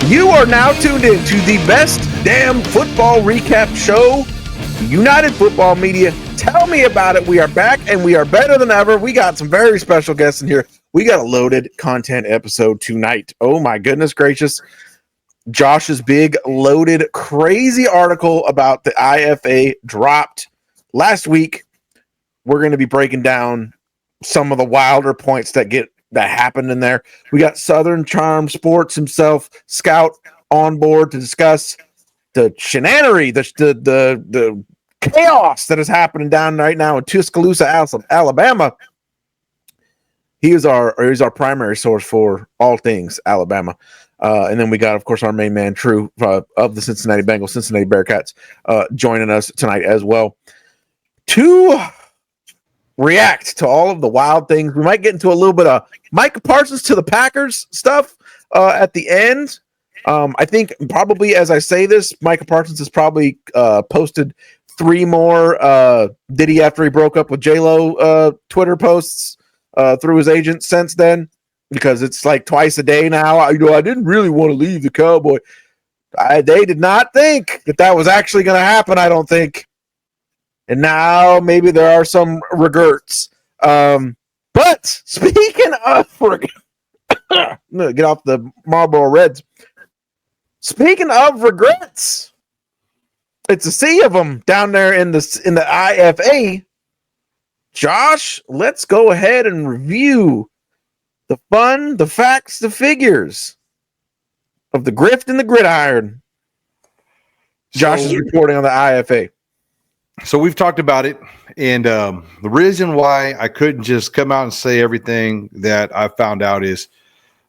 You are now tuned in to the best damn football recap show, United Football Media. Tell me about it. We are back and we are better than ever. We got some very special guests in here. We got a loaded content episode tonight. Oh my goodness gracious. Josh's big, loaded, crazy article about the IFA dropped last week. We're going to be breaking down some of the wilder points that happened in there. We got Southern Charm Sports himself, Scout, on board to discuss the shenanery, the chaos that is happening down right now in Tuscaloosa, Alabama. He is our primary source for all things Alabama. And then we got, of course, our main man, True, of the Cincinnati Bengals, Cincinnati Bearcats, joining us tonight as well to react to all of the wild things. We might get into a little bit of Micah Parsons to the Packers stuff at the end. I think probably as I say this, Micah Parsons has probably posted 3 more Diddy after he broke up with J-Lo Twitter posts through his agent since then, because it's like twice a day now. I didn't really want to leave the Cowboy. They did not think that was actually going to happen, I don't think. And now maybe there are some regrets. But speaking of get off the Marlboro Reds. Speaking of regrets, it's a sea of them down there in the IFA. Josh, let's go ahead and review the fun, the facts, the figures of the grift and the gridiron. Josh is reporting on the IFA. So we've talked about it, and the reason why I couldn't just come out and say everything that I found out is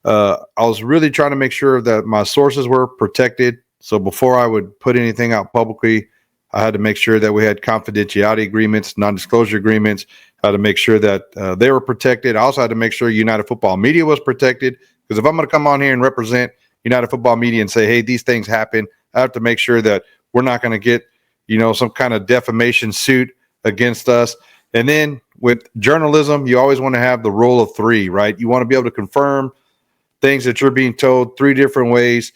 I was really trying to make sure that my sources were protected. So before I would put anything out publicly, I had to make sure that we had confidentiality agreements, non-disclosure agreements. I had to make sure that they were protected. I also had to make sure United Football Media was protected, because if I'm going to come on here and represent United Football Media and say, hey, these things happen, I have to make sure that we're not going to get some kind of defamation suit against us. And then with journalism, you always want to have the rule of 3, right? You want to be able to confirm things that you're being told 3 different ways,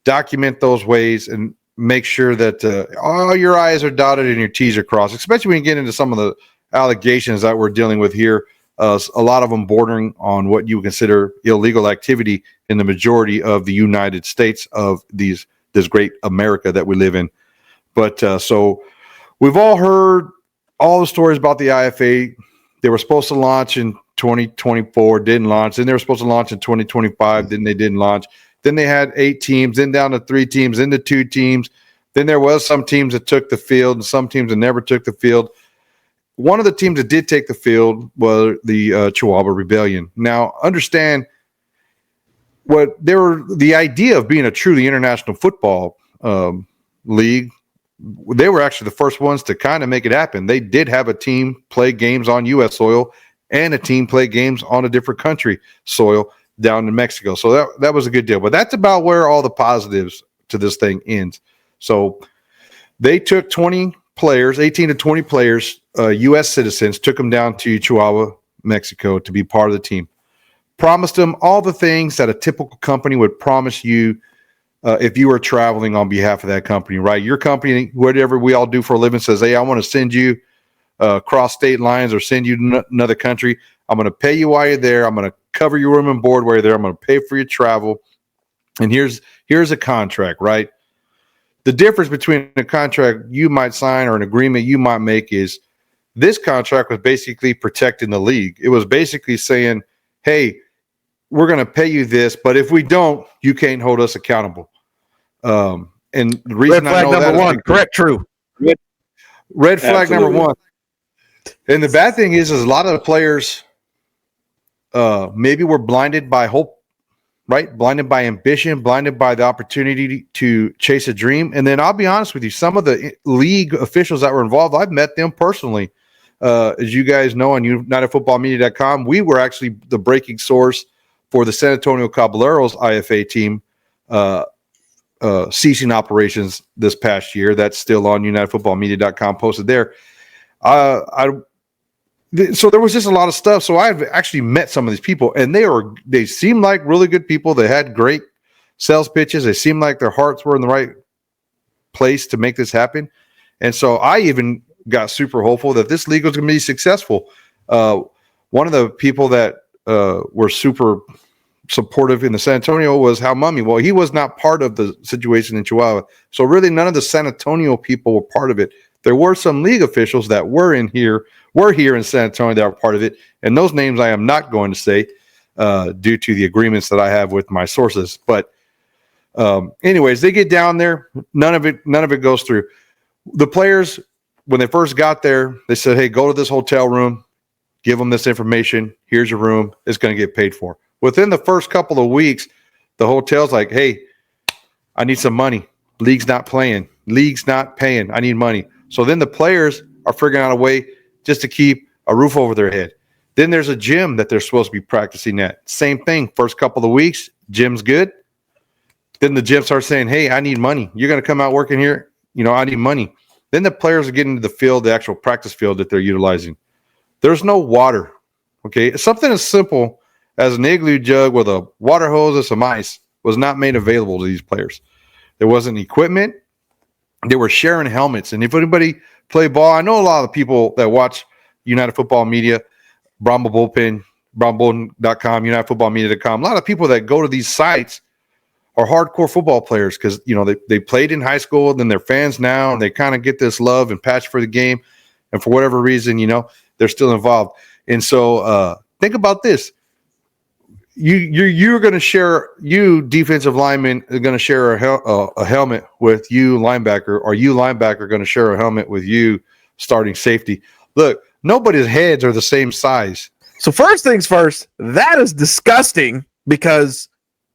document those ways, and make sure that all your I's are dotted and your T's are crossed, especially when you get into some of the allegations that we're dealing with here. A lot of them bordering on what you consider illegal activity in the majority of the United States of this great America that we live in. But so we've all heard all the stories about the IFA. They were supposed to launch in 2024, didn't launch. Then they were supposed to launch in 2025, then they didn't launch. Then they had 8 teams, then down to 3 teams, then to 2 teams. Then there was some teams that took the field and some teams that never took the field. One of the teams that did take the field was the Chihuahua Rebellion. Now, understand the idea of being a truly international football league. They were actually the first ones to kind of make it happen. They did have a team play games on U.S. soil and a team play games on a different country soil down in Mexico. So that was a good deal. But that's about where all the positives to this thing ends. So they took 20 players, 18 to 20 players, U.S. citizens, took them down to Chihuahua, Mexico to be part of the team. Promised them all the things that a typical company would promise you if you were traveling on behalf of that company, right? Your company, whatever we all do for a living, says, hey, I want to send you across state lines or send you to another country. I'm going to pay you while you're there. I'm going to cover your room and board while you're there. I'm going to pay for your travel. And here's a contract, right? The difference between a contract you might sign or an agreement you might make is this contract was basically protecting the league. It was basically saying, hey, we're going to pay you this, but if we don't, you can't hold us accountable. And the reason I know that number 1, correct, True. Red flag number 1. And the bad thing is a lot of the players maybe were blinded by hope, right? Blinded by ambition, blinded by the opportunity to chase a dream. And then I'll be honest with you, some of the league officials that were involved, I've met them personally. As you guys know on UnitedFootballMedia.com, we were actually the breaking source for the San Antonio Caballeros IFA team ceasing operations this past year. That's still on UnitedFootballMedia.com, posted there. So there was just a lot of stuff. So I've actually met some of these people, and they seemed like really good people. They had great sales pitches. They seemed like their hearts were in the right place to make this happen. And so I even got super hopeful that this league was going to be successful. One of the people that were super supportive in the San Antonio was Hal Mummy. Well, he was not part of the situation in Chihuahua. So really none of the San Antonio people were part of it. There were some league officials that were here in San Antonio that were part of it. And those names I am not going to say due to the agreements that I have with my sources. But anyways, they get down there. None of it goes through. The players, when they first got there, they said, hey, go to this hotel room, give them this information. Here's your room. It's going to get paid for. Within the first couple of weeks, the hotel's like, hey, I need some money. League's not playing. League's not paying. I need money. So then the players are figuring out a way just to keep a roof over their head. Then there's a gym that they're supposed to be practicing at. Same thing. First couple of weeks, gym's good. Then the gym starts saying, hey, I need money. You're going to come out working here? I need money. Then the players are getting to the field, the actual practice field that they're utilizing. There's no water. Okay. Something as simple as an igloo jug with a water hose and some ice was not made available to these players. There wasn't equipment. They were sharing helmets. And if anybody play ball, I know a lot of the people that watch United Football Media, Brahma Bullpen, BrahmaBullpen.com, UnitedFootballMedia.com, a lot of people that go to these sites are hardcore football players because, they played in high school, then they're fans now, and they kind of get this love and passion for the game. And for whatever reason, they're still involved. And so think about this. You're going to share, you defensive linemen are going to share a helmet with you linebacker, or you linebacker going to share a helmet with you starting safety. Look, nobody's heads are the same size. So first things first, that is disgusting because,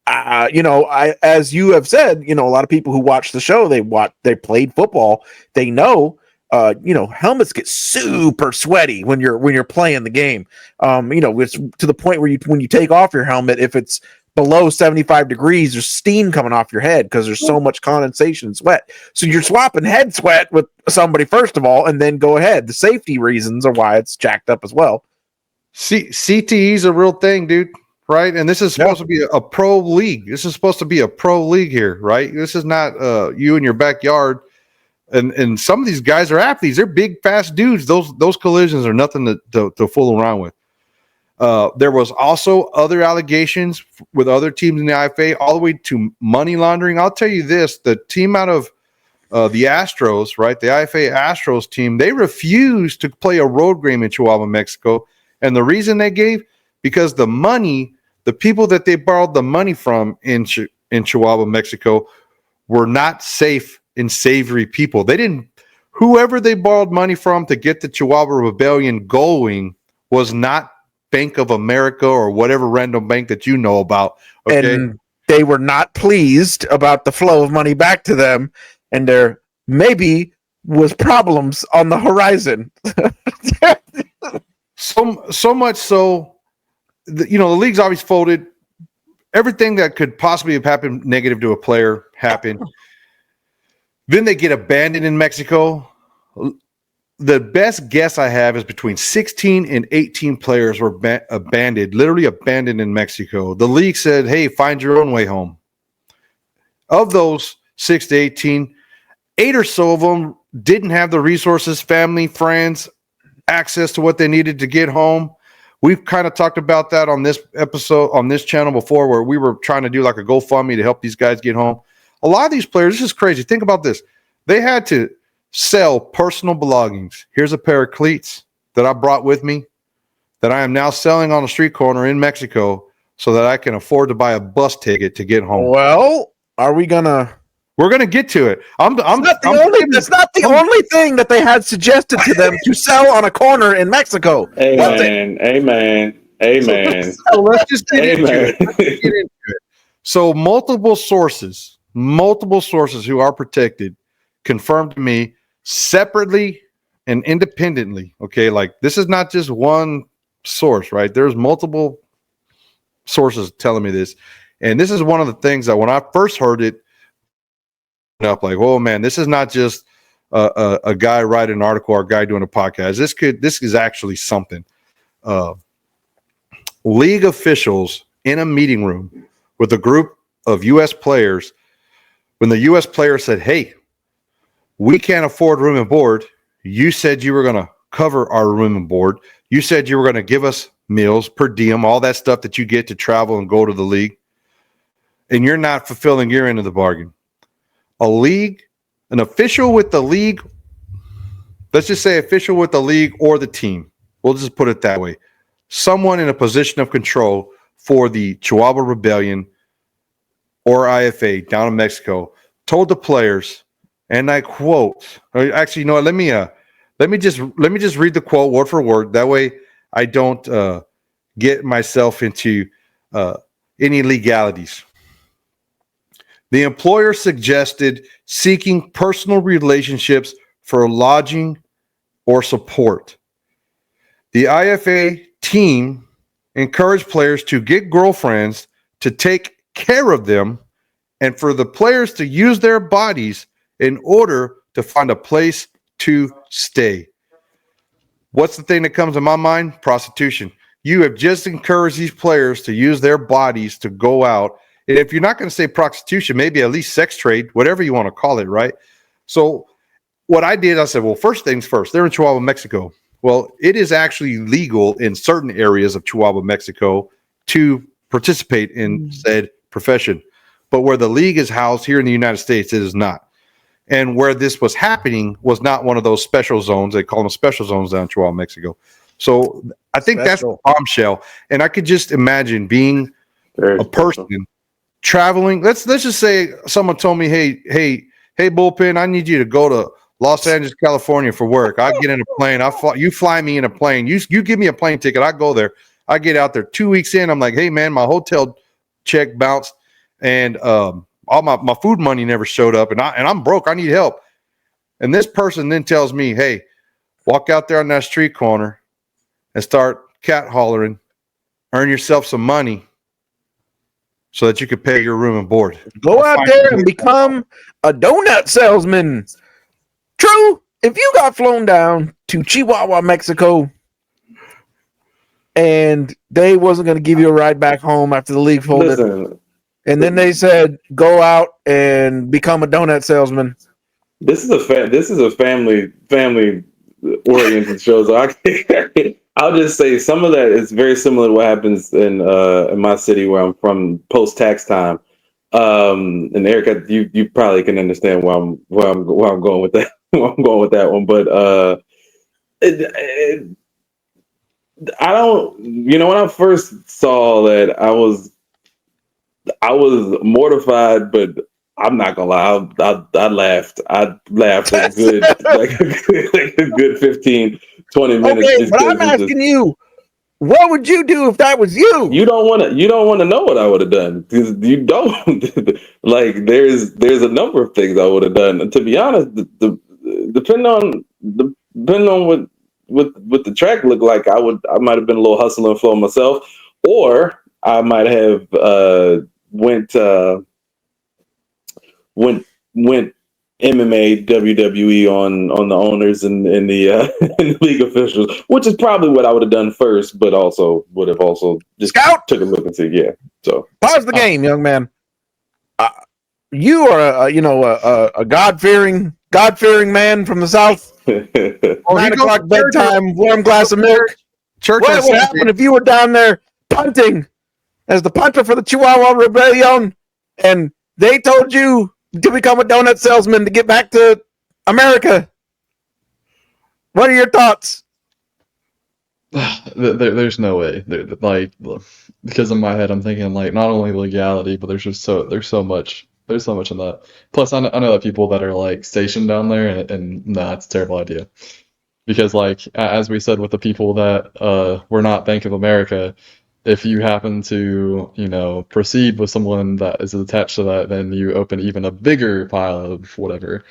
as you have said, a lot of people who watch the show, they played football, they know. Helmets get super sweaty when you're playing the game. It's to the point where when you take off your helmet, if it's below 75 degrees, there's steam coming off your head because there's so much condensation and sweat. So you're swapping head sweat with somebody first of all, and then go ahead. The safety reasons are why it's jacked up as well. CTE is a real thing, dude. Right. And this is supposed to be a pro league. This is supposed to be a pro league here. Right. This is not you in your backyard. And some of these guys are athletes. They're big, fast dudes. Those collisions are nothing to fool around with. There was also other allegations with other teams in the IFA, all the way to money laundering. I'll tell you this: the team out of the Astros, right, the IFA Astros team, they refused to play a road game in Chihuahua, Mexico, and the reason they gave, because the people that they borrowed the money from in Chihuahua, Mexico, were not safe and savory people. Whoever they borrowed money from to get the Chihuahua Rebellion going was not Bank of America or whatever random bank that you know about. Okay? And they were not pleased about the flow of money back to them, and there maybe was problems on the horizon. so much so, the league's always folded. Everything that could possibly have happened negative to a player happened. Then they get abandoned in Mexico. The best guess I have is between 16 and 18 players were literally abandoned in Mexico. The league said, hey, find your own way home. Of those 6 to 18, 8 or so of them didn't have the resources, family, friends, access to what they needed to get home. We've kind of talked about that on this episode, on this channel before, where we were trying to do like a GoFundMe to help these guys get home. A lot of these players, this is crazy. Think about this. They had to sell personal belongings. Here's a pair of cleats that I brought with me that I am now selling on a street corner in Mexico so that I can afford to buy a bus ticket to get home. Well, are we gonna? We're gonna get to it. That's not the only thing that they had suggested to them to sell on a corner in Mexico. Amen. So let's just get into it. So multiple sources who are protected confirmed to me separately and independently. Okay, like this is not just one source, right? There's multiple sources telling me this, and this is one of the things that when I first heard it, up like, oh man, this is not just a guy writing an article or a guy doing a podcast. This is actually something. League officials in a meeting room with a group of U.S. players, when the U.S. players said, hey, we can't afford room and board, you said you were going to cover our room and board. You said you were going to give us meals, per diem, all that stuff that you get to travel and go to the league. And you're not fulfilling your end of the bargain. An official with the league, let's just say official with the league or the team. We'll just put it that way. Someone in a position of control for the Chihuahua Rebellion or IFA down in Mexico told the players, and I quote, actually, you know what? Let me just read the quote word for word. That way I don't get myself into any legalities. The employer suggested seeking personal relationships for lodging or support. The IFA team encouraged players to get girlfriends to take care of them and for the players to use their bodies in order to find a place to stay. What's the thing that comes to my mind? Prostitution. You have just encouraged these players to use their bodies to go out. And if you're not going to say prostitution, maybe at least sex trade, whatever you want to call it, right? So what I did, I said, well, first things first, they're in Chihuahua, Mexico. Well, it is actually legal in certain areas of Chihuahua, Mexico to participate in said profession. But where the league is housed here in the United States, it is not. And where this was happening was not one of those special zones. They call them special zones down in Chihuahua, Mexico. So I think that's a bombshell. And I could just imagine being a person traveling. Let's just say someone told me, hey, Bullpen, I need you to go to Los Angeles, California for work. I get in a plane. You fly me in a plane. You give me a plane ticket. I go there. I get out there 2 weeks in. I'm like, hey, man, my hotel check bounced. And all my food money never showed up, and I'm broke. I need help. And this person then tells me, hey, walk out there on that street corner and start cat hollering, earn yourself some money so that you can pay your room and board. Go out there and become a donut salesman. True, if you got flown down to Chihuahua, Mexico, and they wasn't going to give you a ride back home after the league folded, and then they said, go out and become a donut salesman. This is a family oriented show. So I'll just say some of that is very similar to what happens in my city where I'm from post tax time. And Eric, you probably can understand where I'm going with that. Where I'm going with that one, but I don't. When I first saw that, I was mortified, but I'm not gonna lie. I laughed. I laughed a good, like a good 15, 20 minutes. Okay, but I'm asking you, what would you do if that was you? You don't want to know what I would have done, because you don't. Like there's a number of things I would have done. And to be honest, depending on what the track looked like, I might have been a little hustle and flow myself, or I might have went MMA, WWE on the owners and the and the league officials, which is probably what I would have done first, but also would have just Scout took a look and see. Yeah. So pause the game, young man. You are a God-fearing man from the South. 9 o'clock bedtime, warm glass of milk. Church. What would happen if you were down there punting as the punter for the Chihuahua Rebellion, and they told you to become a donut salesman to get back to America? What are your thoughts? There's no way. Like, because in my head, I'm thinking like not only legality, but there's so much in that. Plus, I know that people that are like stationed down there, and nah, it's a terrible idea. Because like as we said with the people that were not Bank of America, if you happen to proceed with someone that is attached to that, then you open even a bigger pile of whatever.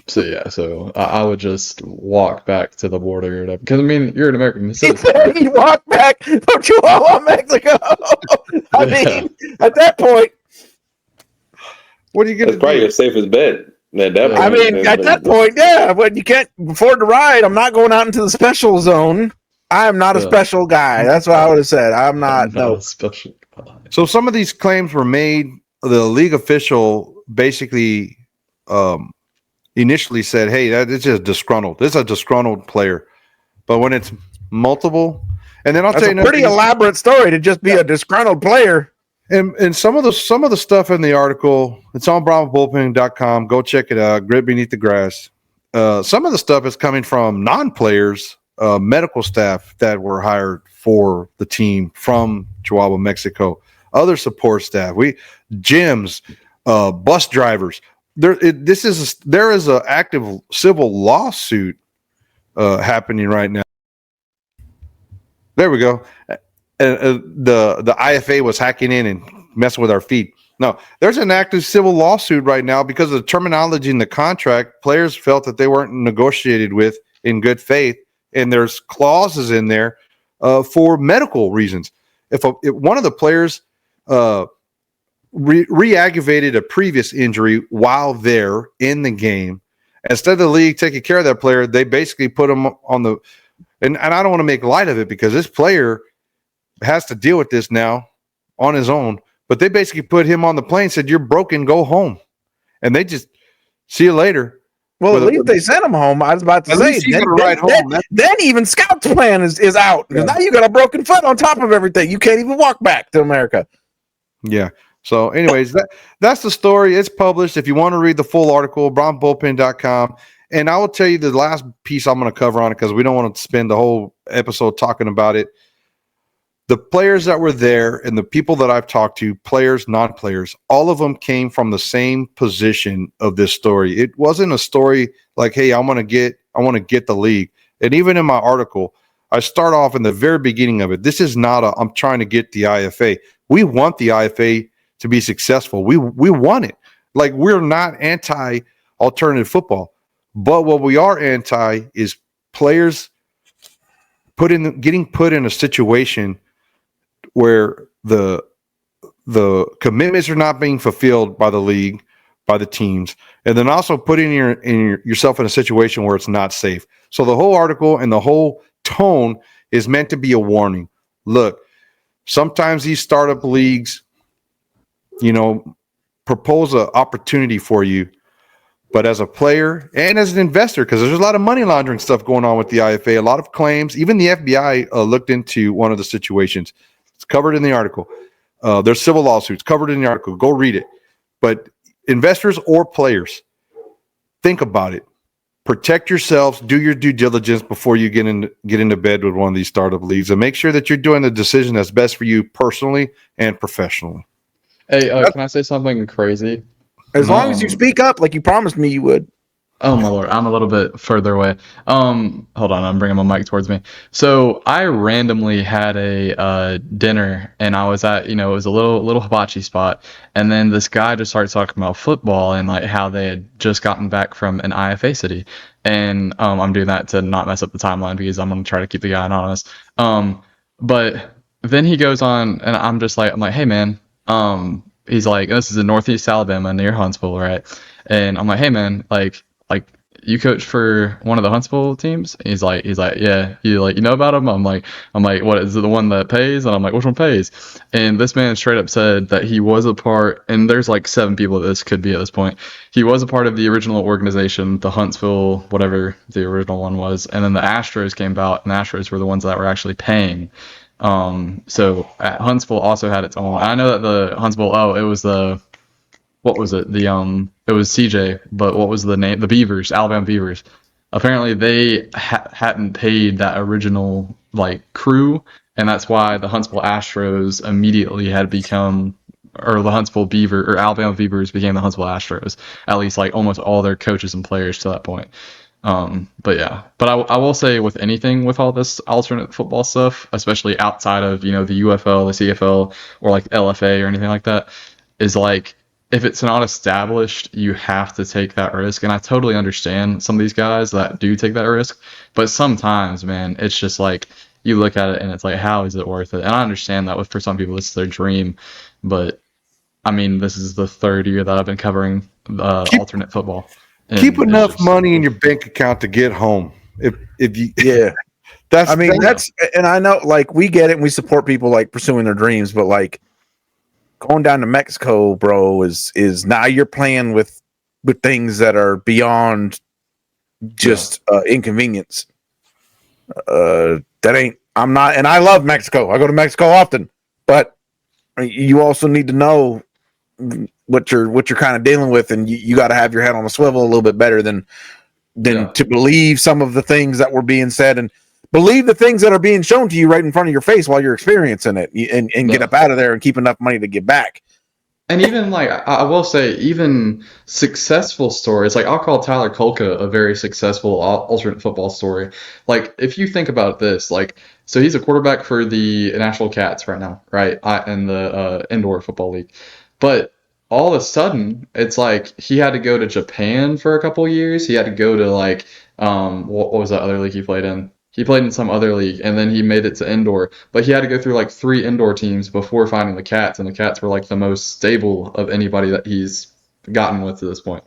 So I would just walk back to the border or whatever. Because I mean, you're an American citizen. He'd walk back from Chihuahua, Mexico. I mean, at that point, what are you going to do? That's probably your safest bet. At that point, yeah. But you can't afford to ride. I'm not going out into the special zone. I am not a special guy. That's what I would have said. I'm not. No special. So some of these claims were made. The league official basically initially said, "Hey, that is just disgruntled. This is a disgruntled player." But when it's multiple, and then I'll That's tell you a pretty elaborate story to just be a disgruntled player. And some of the stuff in the article, it's on brahmasbullpen.com. Go check it out. Grit beneath the grass. Some of the stuff is coming from non-players, medical staff that were hired for the team from Chihuahua, Mexico. Other support staff, gyms, bus drivers. There is an active civil lawsuit happening right now. There we go. The IFA was hacking in and messing with our feed. No, there's an active civil lawsuit right now because of the terminology in the contract. Players felt that they weren't negotiated with in good faith, and there's clauses in there for medical reasons. If one of the players re-aggravated a previous injury while they're in the game, instead of the league taking care of that player, they basically put him on the and I don't want to make light of it because this player has to deal with this now on his own, but they basically put him on the plane, said, "You're broken, go home." And they just see you later. Well, at least they sent him home. I was about to say, then even Scout's plan is out. Because now you got a broken foot on top of everything. You can't even walk back to America. Yeah. So anyways, that's the story. It's published. If you want to read the full article, brahmasbullpen.com. And I will tell you the last piece I'm going to cover on it because we don't want to spend the whole episode talking about it. The players that were there and the people that I've talked to, players, non-players, all of them came from the same position of this story. It wasn't a story like, "Hey, I want to get the league." And even in my article, I start off in the very beginning of it. This is not I'm trying to get the IFA. We want the IFA to be successful. We want it. Like, we're not anti-alternative football. But what we are anti is players getting put in a situation where the commitments are not being fulfilled by the league, by the teams, and then also putting yourself in a situation where it's not safe. So the whole article and the whole tone is meant to be a warning. Look, sometimes these startup leagues, propose an opportunity for you. But as a player and as an investor, because there's a lot of money laundering stuff going on with the IFA, a lot of claims. Even the FBI looked into one of the situations. It's covered in the article. There's civil lawsuits covered in the article. Go read it. But investors or players, think about it. Protect yourselves. Do your due diligence before you get into bed with one of these startup leagues, and make sure that you're doing the decision that's best for you personally and professionally. Hey, can I say something crazy? As long as you speak up like you promised me you would. Oh my Lord, I'm a little bit further away. Hold on, I'm bringing my mic towards me. So I randomly had a dinner, and I was at, it was a little hibachi spot, and then this guy just started talking about football and like how they had just gotten back from an IFA city, and I'm doing that to not mess up the timeline because I'm gonna try to keep the guy anonymous. But then he goes on, and I'm like, hey man, he's like, this is in Northeast Alabama near Huntsville, right? And I'm like, hey man, like you coach for one of the Huntsville teams? He's like, yeah. You know about him? I'm like, what is it, the one that pays? And I'm like, which one pays? And this man straight up said that he was a part, and there's like 7 people that this could be at this point. He was a part of the original organization, the Huntsville, whatever the original one was. And then the Astros came about, and the Astros were the ones that were actually paying. So Huntsville also had its own. I know that the Huntsville, it was what was it? It was CJ, but what was the name? The Beavers, Alabama Beavers. Apparently they hadn't paid that original crew, and that's why the Huntsville Astros immediately had become, or the Huntsville Beaver or Alabama Beavers became the Huntsville Astros. At least almost all their coaches and players to that point. But I will say with anything with all this alternate football stuff, especially outside of, the UFL, the CFL, or LFA or anything like that, is if it's not established, you have to take that risk. And I totally understand some of these guys that do take that risk, but sometimes, man, it's just you look at it and it's how is it worth it? And I understand that for some people, it's their dream, but I mean, this is the 3rd year that I've been covering alternate football. Keep enough money in your bank account to get home. If you, yeah, that's and I know we get it and we support people pursuing their dreams, but going down to Mexico, bro, is now you're playing with things that are beyond just inconvenience. That ain't. I'm not, and I love Mexico. I go to Mexico often, but you also need to know what you're kind of dealing with, and you got to have your head on a swivel a little bit better than to believe some of the things that were being said and believe the things that are being shown to you right in front of your face while you're experiencing it, and get up out of there and keep enough money to get back. And even like I will say, even successful stories, like I'll call Tyler Kolka a very successful alternate football story. Like if you think about this, like so he's a quarterback for the Nashville Cats right now, right? In the indoor football league, but all of a sudden it's like he had to go to Japan for a couple of years. He had to go to like what was that other league he played in? He played in some other league, and then he made it to indoor. But he had to go through like 3 indoor teams before finding the Cats, and the Cats were like the most stable of anybody that he's gotten with to this point.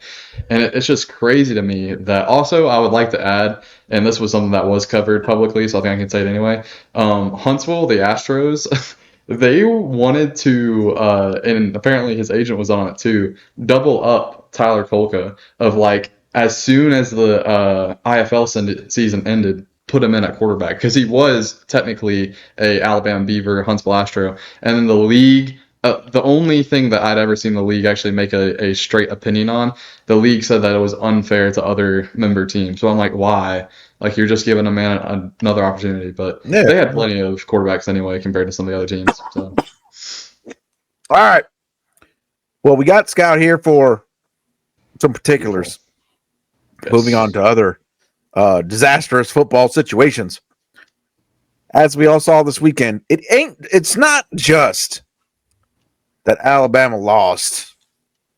And it's just crazy to me that also I would like to add, and this was something that was covered publicly, so I think I can say it anyway. Huntsville, the Astros, they wanted to, and apparently his agent was on it too, double up Tyler Kolka of like as soon as the IFL season ended, put him in at quarterback because he was technically a Alabama Beaver, Huntsville Astro, and then the league. The only thing that I'd ever seen the league actually make a straight opinion on, the league said that it was unfair to other member teams. So I'm like, why? Like you're just giving a man another opportunity, but they had plenty of quarterbacks anyway compared to some of the other teams. So. All right. Well, we got Scout here for some particulars. Yes. Moving on to other disastrous football situations. As we all saw this weekend, it's not just that Alabama lost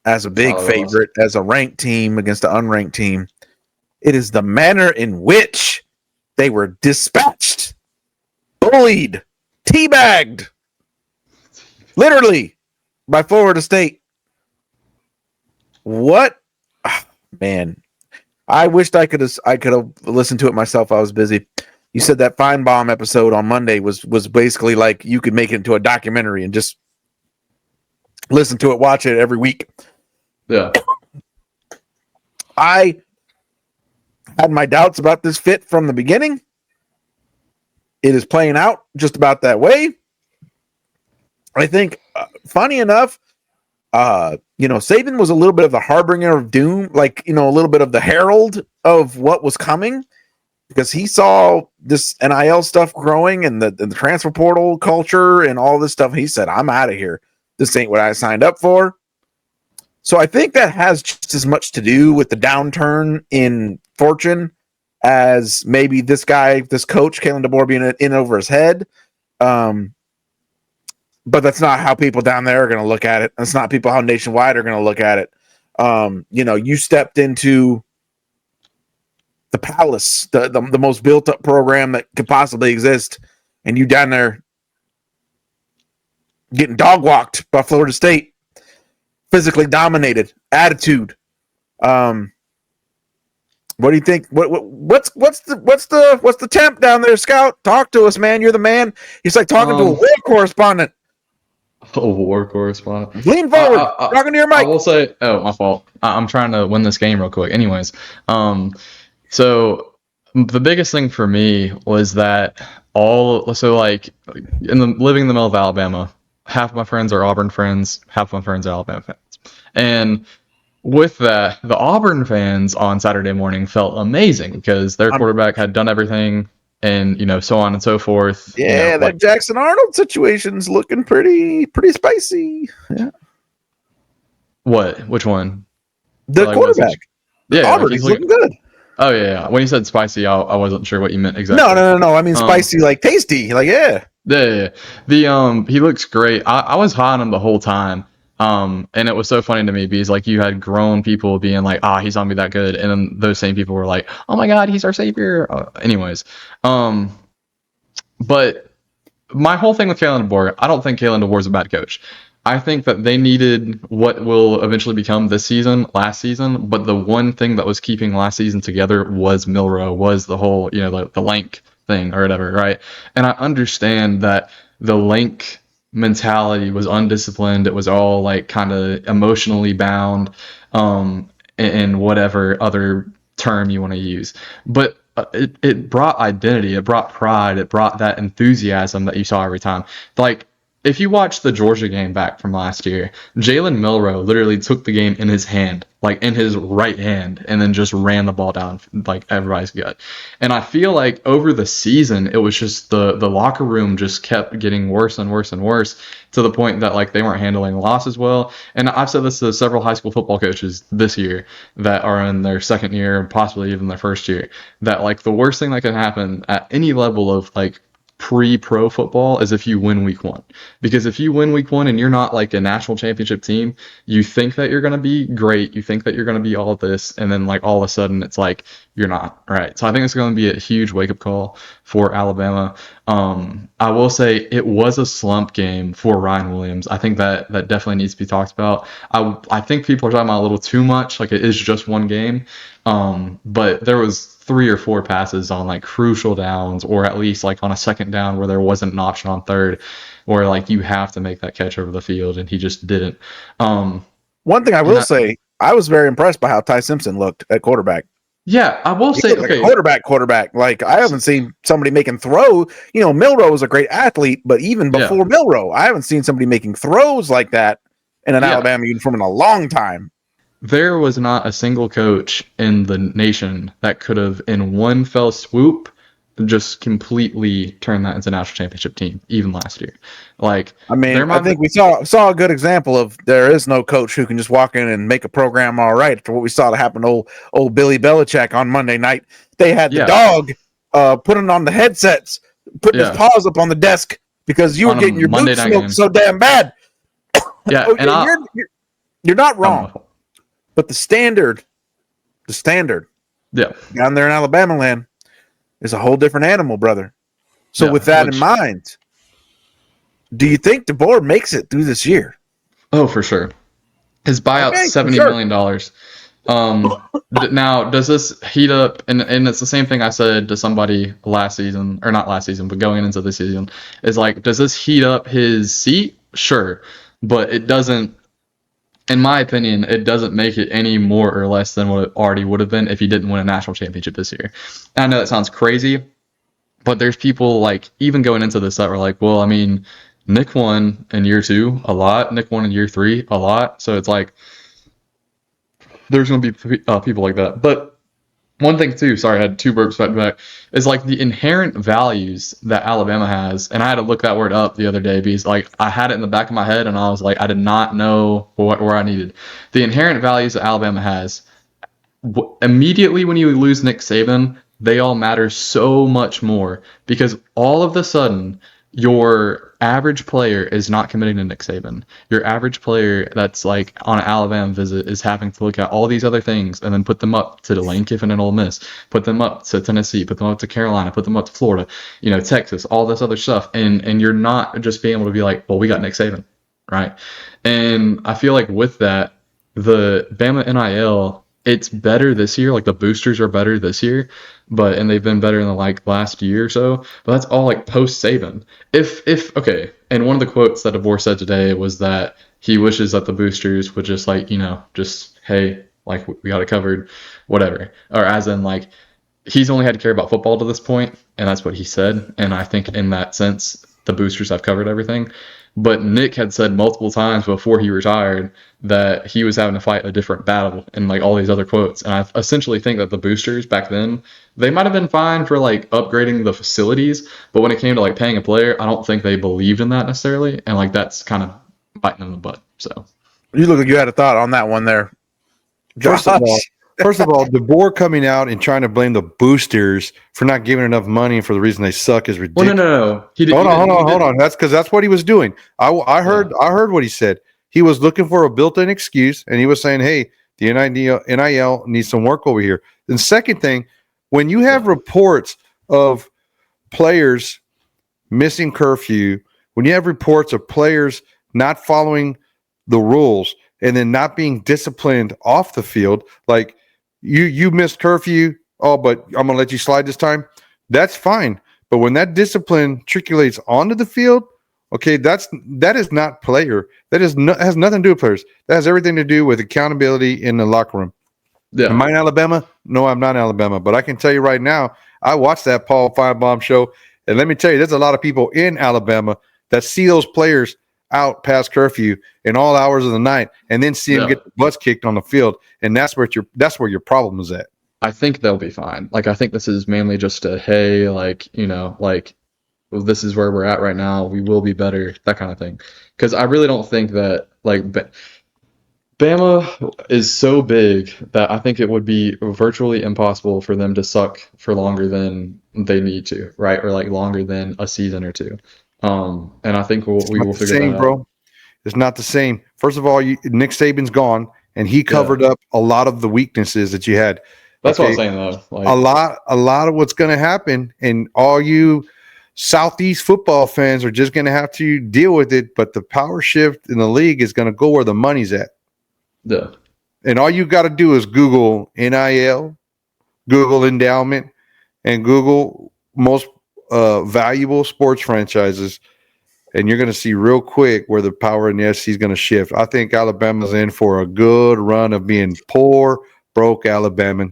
as a big favorite, as a ranked team against an unranked team. It is the manner in which they were dispatched, bullied, teabagged, literally, by Florida State. What? Oh, man. I wished I could have listened to it myself. I was busy. You said that Feinbaum episode on Monday was basically like you could make it into a documentary and just listen to it, watch it every week. Yeah. I had my doubts about this fit from the beginning. It is playing out just about that way. I think, funny enough, Saban was a little bit of the harbinger of doom, like, a little bit of the herald of what was coming, because he saw this NIL stuff growing and the transfer portal culture and all this stuff. He said, I'm out of here. This ain't what I signed up for. So I think that has just as much to do with the downturn in fortune as maybe this coach, Kalen DeBoer, being in over his head. But that's not how people down there are going to look at it. That's not how nationwide are going to look at it. You stepped into the palace, the most built up program that could possibly exist, and you down there getting dog walked by Florida State, physically dominated, attitude. What do you think? What's the temp down there, Scout? Talk to us, man. You're the man. He's like talking to a war correspondent. A war correspondent. Lean forward. Talking to your mic. I will say, my fault. I'm trying to win this game real quick. Anyways, so the biggest thing for me was that living in the middle of Alabama, half of my friends are Auburn friends, half of my friends are Alabama fans. And with that, the Auburn fans on Saturday morning felt amazing because their quarterback had done everything and, so on and so forth. Yeah, that Jackson Arnold situation's looking pretty spicy. Yeah. What? Which one? The quarterback. Yeah, Auburn, he's looking good. Oh, yeah. When you said spicy, I wasn't sure what you meant exactly. No. I mean spicy, like tasty. Like, yeah. Yeah. He looks great. I was high on him the whole time. And it was so funny to me because like you had grown people being like, he's not gonna be that good, and then those same people were like, oh my god, he's our savior. Anyways, but my whole thing with Kalen DeBoer, I don't think Kalen DeBoer is a bad coach. I think that they needed what will eventually become this season, last season, but the one thing that was keeping last season together was Milroe, was the whole, the Lank thing or whatever, right? And I understand that the Lank mentality was undisciplined. It was all like kind of emotionally bound, and whatever other term you want to use. But it brought identity, it brought pride, it brought that enthusiasm that you saw every time. Like, if you watch the Georgia game back from last year, Jalen Milroe literally took the game in his hand, like in his right hand, and then just ran the ball down like everybody's gut. And I feel like over the season, it was just the locker room just kept getting worse and worse and worse, to the point that like they weren't handling losses well. And I've said this to several high school football coaches this year that are in their second year, possibly even their first year, that like the worst thing that can happen at any level of like pre-pro football is if you win week 1. Because if you win week 1 and you're not like a national championship team, you think that you're going to be great, you think that you're going to be all of this, and then like all of a sudden it's like you're not, right? So I think it's going to be a huge wake-up call for Alabama. I will say it was a slump game for Ryan Williams. I think that definitely needs to be talked about. I think people are talking about a little too much, like it is just one game. But there was 3 or 4 passes on like crucial downs, or at least like on a second down where there wasn't an option on third, where like you have to make that catch over the field, and he just didn't. One thing I will say, I was very impressed by how Ty Simpson looked at quarterback. Yeah, I will say, okay, like quarterback. Like, I haven't seen somebody making throw. You know, Milroe was a great athlete, but even before Milroe, I haven't seen somebody making throws like that in an Alabama uniform in a long time. There was not a single coach in the nation that could have, in one fell swoop, just completely turned that into a national championship team, even last year. Like, I mean, I think we saw a good example of there is no coach who can just walk in and make a program all right. After what we saw to happen to old Billy Belichick on Monday night, they had the dog putting on the headsets, putting his paws up on the desk because you were getting your boots smoked so damn bad. Yeah, okay, and you're not wrong, but the standard, down there in Alabama land, is a whole different animal, brother. So with that in mind, do you think DeBoer makes it through this year? Oh, for sure. His buyout, $70 million. Now, does this heat up? And it's the same thing I said to somebody last season, or not last season, but going into this season, is like, does this heat up his seat? Sure. But it doesn't, in my opinion, it doesn't make it any more or less than what it already would have been if he didn't win a national championship this year. And I know that sounds crazy, but there's people like even going into this that were like, well, I mean, Nick won in year 2 a lot. Nick won in year 3 a lot. So it's like there's going to be people like that. But one thing too, sorry, I had 2 burps back to back, is like the inherent values that Alabama has. And I had to look that word up the other day because like I had it in the back of my head and I was like, I did not know where I needed. The inherent values that Alabama has, immediately when you lose Nick Saban, they all matter so much more because all of a sudden your average player is not committing to Nick Saban. Your average player that's like on an Alabama visit is having to look at all these other things and then put them up to Lane Kiffin and Ole Miss, put them up to Tennessee, put them up to Carolina, put them up to Florida, Texas, all this other stuff. And you're not just being able to be like, well, we got Nick Saban, right? And I feel like with that, the Bama NIL, it's better this year. Like the boosters are better this year, and they've been better in the like last year or so. But that's all like post Saban. Okay. And one of the quotes that DeBoer said today was that he wishes that the boosters would just like, just, hey, like we got it covered, whatever. Or as in like, he's only had to care about football to this point, and that's what he said. And I think in that sense, the boosters have covered everything. But Nick had said multiple times before he retired that he was having to fight a different battle and like all these other quotes. And I essentially think that the boosters back then, they might have been fine for like upgrading the facilities, but when it came to like paying a player, I don't think they believed in that necessarily. And like that's kind of biting in the butt. So you look like you had a thought on that one there. First of all, DeBoer coming out and trying to blame the boosters for not giving enough money for the reason they suck is ridiculous. Well, no. Hold on. That's what he was doing. I heard what he said. He was looking for a built-in excuse, and he was saying, "Hey, the NIL needs some work over here." And second thing, when you have reports of players missing curfew, when you have reports of players not following the rules and then not being disciplined off the field, like you missed curfew, but I'm gonna let you slide this time. That's fine. But when that discipline trickulates onto the field, Okay, that is not player. That has nothing to do with players. That has everything to do with accountability in the locker room. Yeah. Am I in Alabama? No, I'm not in Alabama. But I can tell you right now, I watched that Paul Feinbaum show, and let me tell you, there's a lot of people in Alabama that see those players out past curfew in all hours of the night, and then see them get the butts kicked on the field, and that's where your problem is at. I think they'll be fine. Like, I think this is mainly just a, hey, like, you know, like, well, this is where we're at right now. We will be better, that kind of thing. Because I really don't think that, like, Bama is so big that I think it would be virtually impossible for them to suck for longer than they need to, right? Or, like, longer than a season or two. And I think we will figure that out. Bro. It's not the same. First of all, Nick Saban's gone, and he covered up a lot of the weaknesses that you had. That's what I'm saying, though. Like, a lot of what's going to happen, and all you Southeast football fans are just going to have to deal with it. But the power shift in the league is going to go where the money's at. Yeah. And all you got to do is Google NIL, Google endowment, and Google most valuable sports franchises, and you're going to see real quick where the power in the SEC is going to shift. I think Alabama's in for a good run of being poor, broke Alabama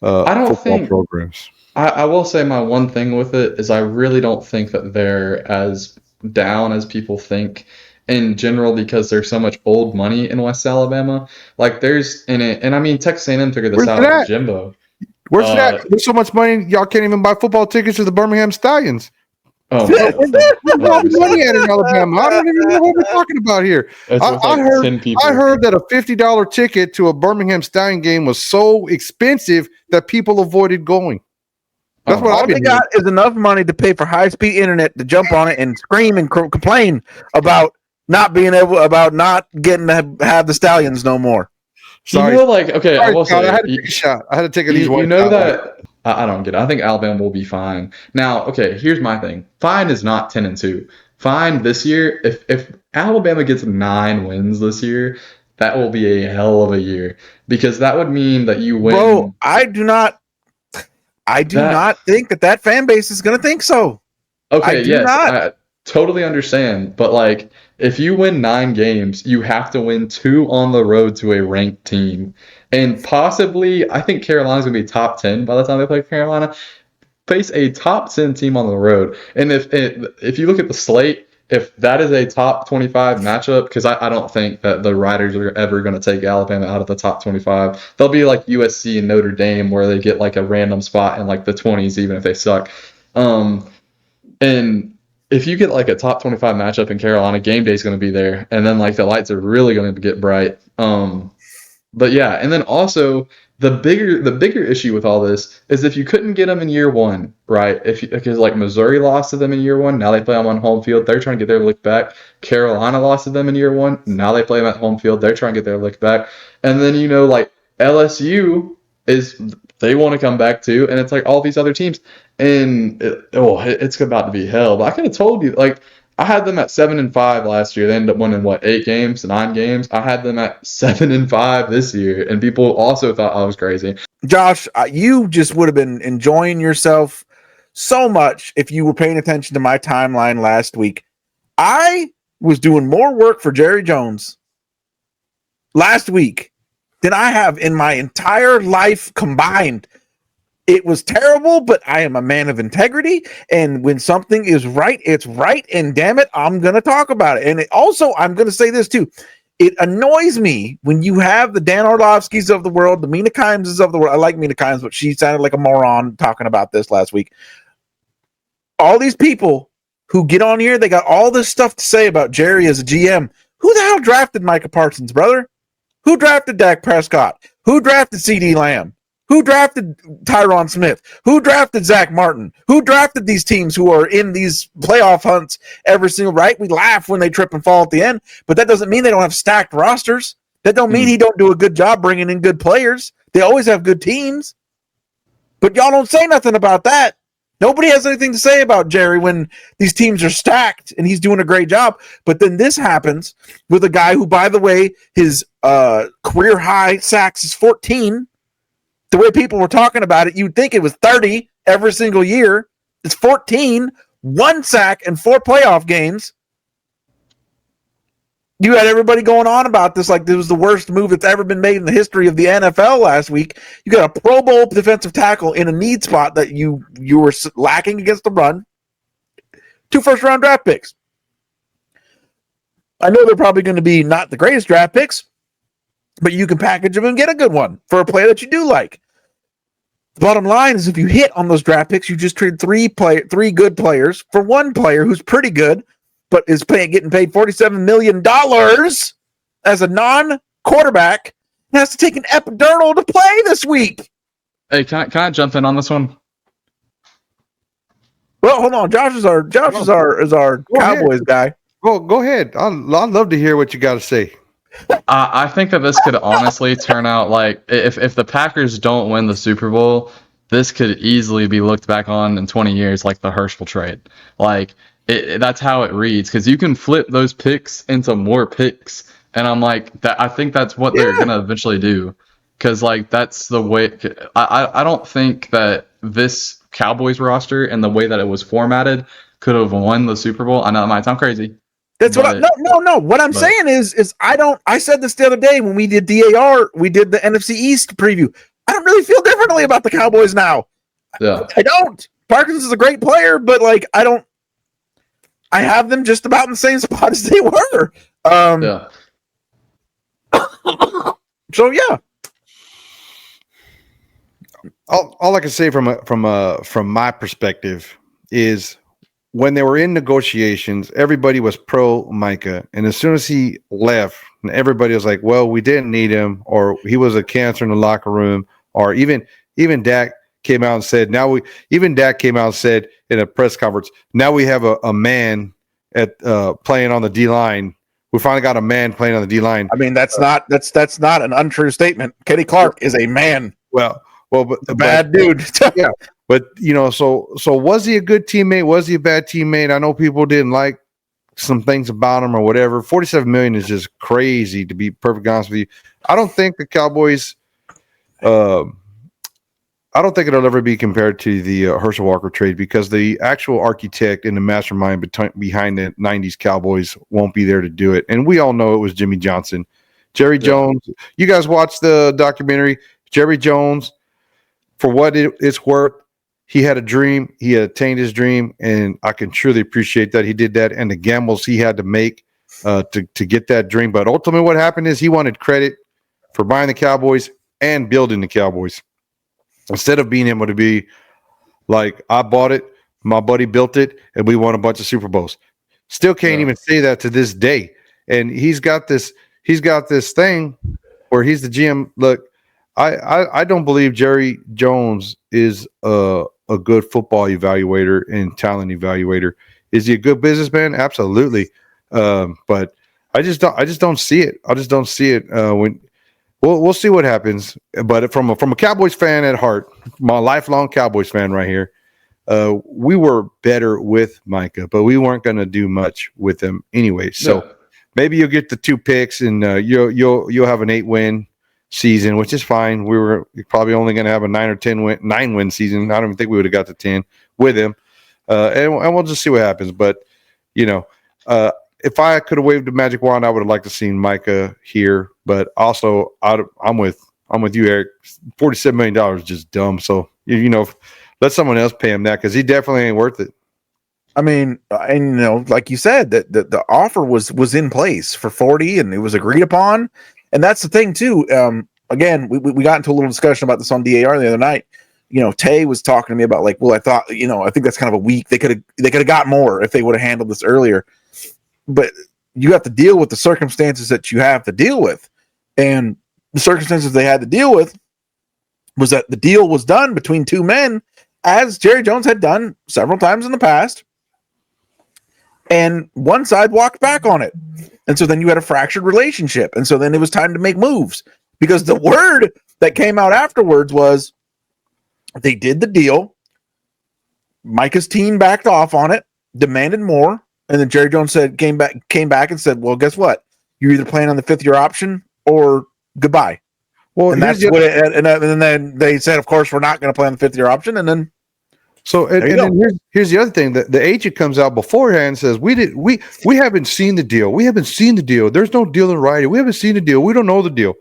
football programs. I will say my one thing with it is I really don't think that they're as down as people think in general, because there's so much old money in West Alabama. Like, there's in it, and I mean, Texas A&M figured this out with Jimbo. Where's that? There's so much money, y'all can't even buy football tickets to the Birmingham Stallions. Oh, where's all the money at in Alabama? I don't even know what we're talking about here. I heard that a $50 ticket to a Birmingham Stallion game was so expensive that people avoided going. That's what all they got is enough money to pay for high-speed internet to jump on it and scream and complain about not getting to have the Stallions no more. Sorry. You know, like, okay, Sorry, I will say, I had to take a shot. I had to take a these. You know that I don't get it. I think Alabama will be fine. Now, okay, here's my thing. Fine is not 10-2. Fine this year. If Alabama gets 9 wins this year, that will be a hell of a year, because that would mean that you win. Bro, I do not think that fan base is going to think so. Okay, yes, I totally understand. But, like, if you win 9 games, you have to win 2 on the road to a ranked team. And possibly, I think Carolina's going to be top 10 by the time they play Carolina. Face a top 10 team on the road. And if you look at the slate, if that is a top 25 matchup, because I don't think that the Riders are ever going to take Alabama out of the top 25. They'll be like USC and Notre Dame, where they get like a random spot in like the 20s, even if they suck. And if you get like a top 25 matchup in Carolina, game day is going to be there. And then like the lights are really going to get bright. But yeah, and then also the bigger issue with all this is if you couldn't get them in year one, right? Because like Missouri lost to them in year one, now they play them on home field. They're trying to get their lick back. Carolina lost to them in year one, now they play them at home field. They're trying to get their lick back. And then like LSU they want to come back too, and it's like all these other teams, and it's about to be hell. But I could have told you, like, I had them at 7-5 last year. They ended up winning 8 games, 9 games. I had them at 7-5 this year, and people also thought I was crazy. Josh, you just would have been enjoying yourself so much if you were paying attention to my timeline last week. I was doing more work for Jerry Jones last week than I have in my entire life combined. It was terrible, but I am a man of integrity, and when something is right, it's right, and damn it, I'm going to talk about it. And also, I'm going to say this too. It annoys me when you have the Dan Orlovskis of the world, the Mina Kimeses of the world. I like Mina Kimes, but she sounded like a moron talking about this last week. All these people who get on here, they got all this stuff to say about Jerry as a GM. Who the hell drafted Micah Parsons, brother? Who drafted Dak Prescott? Who drafted CeeDee Lamb? Who drafted Tyron Smith? Who drafted Zach Martin? Who drafted these teams who are in these playoff hunts every single, right? We laugh when they trip and fall at the end, but that doesn't mean they don't have stacked rosters. That don't mean he don't do a good job bringing in good players. They always have good teams. But y'all don't say nothing about that. Nobody has anything to say about Jerry when these teams are stacked and he's doing a great job. But then this happens with a guy who, by the way, his career high sacks is 14. The way people were talking about it, you'd think it was 30 every single year. It's 14, 1 sack, and 4 playoff games. You had everybody going on about this like this was the worst move that's ever been made in the history of the NFL last week. You got a Pro Bowl defensive tackle in a need spot that you were lacking against the run. 2 first-round draft picks. I know they're probably going to be not the greatest draft picks, but you can package them and get a good one for a player that you do like. The bottom line is if you hit on those draft picks, you just trade three good players for one player who's pretty good, but is getting paid $47 million as a non-quarterback and has to take an epidural to play this week. Hey, can I jump in on this one? Well, hold on. Josh is our Cowboys guy. Well, go ahead. I'd love to hear what you got to say. I think that this could honestly turn out like if the Packers don't win the Super Bowl, this could easily be looked back on in 20 years like the Herschel trade. Like that's how it reads because you can flip those picks into more picks, and I'm like that. I think that's what they're gonna eventually do because like that's the way. I don't think that this Cowboys roster and the way that it was formatted could have won the Super Bowl. I know it might sound crazy. That's what no. What I'm saying is I said this the other day when we did DAR, we did the NFC East preview. I don't really feel differently about the Cowboys now. Yeah. I don't. Parkinson's is a great player, but like I have them just about in the same spot as they were. Yeah. So yeah. All I can say from my perspective is when they were in negotiations, everybody was pro Micah, and as soon as he left, everybody was like, "Well, we didn't need him," or "He was a cancer in the locker room," or even Dak came out and said, Dak came out and said in a press conference, "Now we have a man at playing on the D line. We finally got a man playing on the D line." I mean, that's not an untrue statement. Kenny Clark is a man. Well, but a bad dude. Yeah. But, so was he a good teammate? Was he a bad teammate? I know people didn't like some things about him or whatever. $47 million is just crazy, to be perfectly honest with you. I don't think the Cowboys I don't think it'll ever be compared to the Herschel Walker trade because the actual architect and the mastermind behind the 90s Cowboys won't be there to do it. And we all know it was Jimmy Johnson. Jerry Jones, you guys watched the documentary. Jerry Jones, for what it's worth, he had a dream. He had attained his dream, and I can truly appreciate that he did that and the gambles he had to make to get that dream. But ultimately what happened is he wanted credit for buying the Cowboys and building the Cowboys. Instead of being able to be like, I bought it, my buddy built it, and we won a bunch of Super Bowls. Still can't even say that to this day. And he's got this thing where he's the GM. Look, I don't believe Jerry Jones is a good football evaluator and talent evaluator. Is he a good businessman? Absolutely. But I just don't see it. I just don't see it. We'll see what happens. But from a Cowboys fan at heart, my lifelong Cowboys fan right here, we were better with Micah, but we weren't going to do much with him anyway. So maybe you'll get the 2 picks and you'll have an 8-win season, which is fine. We were probably only going to have a 9-win season. I don't even think we would have got to 10 with him. And we'll just see what happens. But, if I could have waved a magic wand, I would have liked to seen Micah here. But also, I'm with you, Eric. $47 million is just dumb. So, let someone else pay him that because he definitely ain't worth it. I mean, and like you said, that the offer was in place for 40 and it was agreed upon. And that's the thing too. Again, we got into a little discussion about this on DAR the other night. Tay was talking to me about like, well, I thought, I think that's kind of a weak. They could have got more if they would have handled this earlier. But you have to deal with the circumstances that you have to deal with. And the circumstances they had to deal with was that the deal was done between 2 men, as Jerry Jones had done several times in the past. And one side walked back on it. And so then you had a fractured relationship. And so then it was time to make moves because the word that came out afterwards was they did the deal. Micah's team backed off on it, demanded more. And then Jerry Jones came back and said, well, guess what? You're either playing on the 5th-year option or goodbye. Well, and that's what and then they said, of course, we're not going to play on the 5th-year option. And then So and then here's the other thing. The agent comes out beforehand and says, we haven't seen the deal. We haven't seen the deal. There's no deal in writing. We haven't seen the deal. We don't know the deal.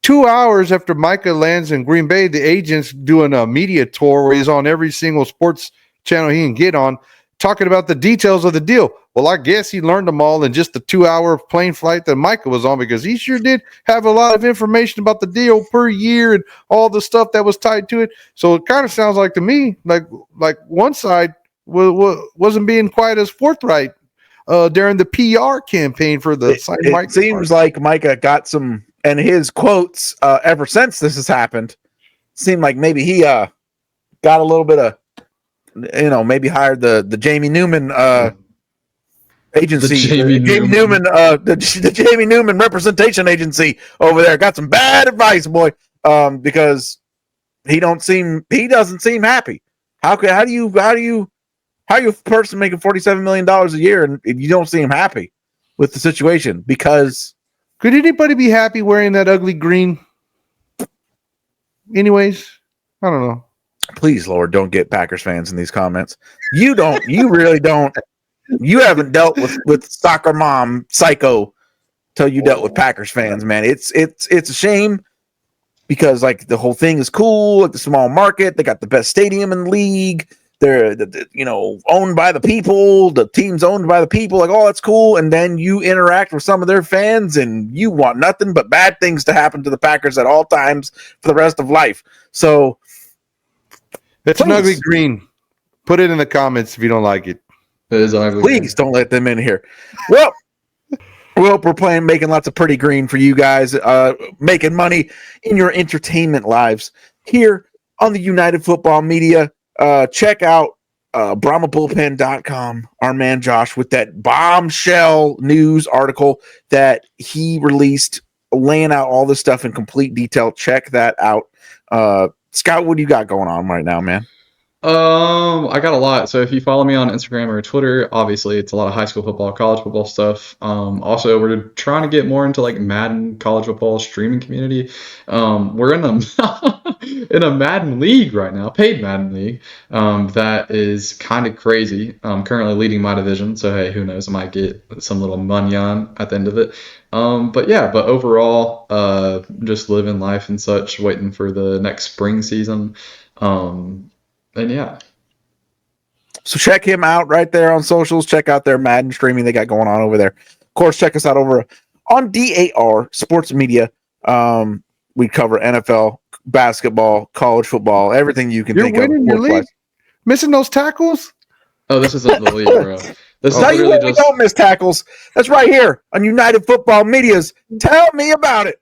2 hours after Micah lands in Green Bay, the agent's doing a media tour where he's on every single sports channel he can get on, talking about the details of the deal. Well, I guess he learned them all in just the 2 hour plane flight that Micah was on, because he sure did have a lot of information about the deal per year and all the stuff that was tied to it. So it kind of sounds like to me like one side wasn't being quite as forthright during the PR campaign for the it seems like Micah got some, and his quotes ever since this has happened seemed like maybe he got a little bit of, maybe hired the Jamie Newman agency, the Jamie Newman representation agency over there. Got some bad advice, boy, because he doesn't seem happy. How are you a person making $47 million a year and you don't seem happy with the situation? Because could anybody be happy wearing that ugly green? Anyways, I don't know. Please, Lord, don't get Packers fans in these comments. You really don't. You haven't dealt with soccer mom psycho till you dealt with Packers fans, man. It's a shame, because like the whole thing is cool, like the small market, they got the best stadium in the league. They're owned by the people, the team's owned by the people, like, oh, that's cool. And then you interact with some of their fans and you want nothing but bad things to happen to the Packers at all times for the rest of life. So it's an ugly green. Put it in the comments if you don't like it. It is ugly. Please don't let them in here. Well, we're making lots of pretty green for you guys, making money in your entertainment lives here on the United Football Media. Check out brahmabullpen.com. Our man Josh with that bombshell news article that he released, laying out all this stuff in complete detail. Check that out. Scott, what do you got going on right now, man? I got a lot. So if you follow me on Instagram or Twitter, obviously it's a lot of high school football, college football stuff. Also we're trying to get more into like Madden college football streaming community. We're in a Madden league right now, paid Madden league. That is kind of crazy. I'm currently leading my division, so hey, who knows? I might get some little money on at the end of it. But overall, just living life and such, waiting for the next spring season. And yeah. So check him out right there on socials. Check out their Madden streaming they got going on over there. Of course, check us out over on DAR Sports Media. We cover NFL, basketball, college football, everything you can think of. You're winning, missing those tackles? Oh, this isn't the league, bro. This is we don't miss tackles. That's right here on United Football Media's Tell Me About It.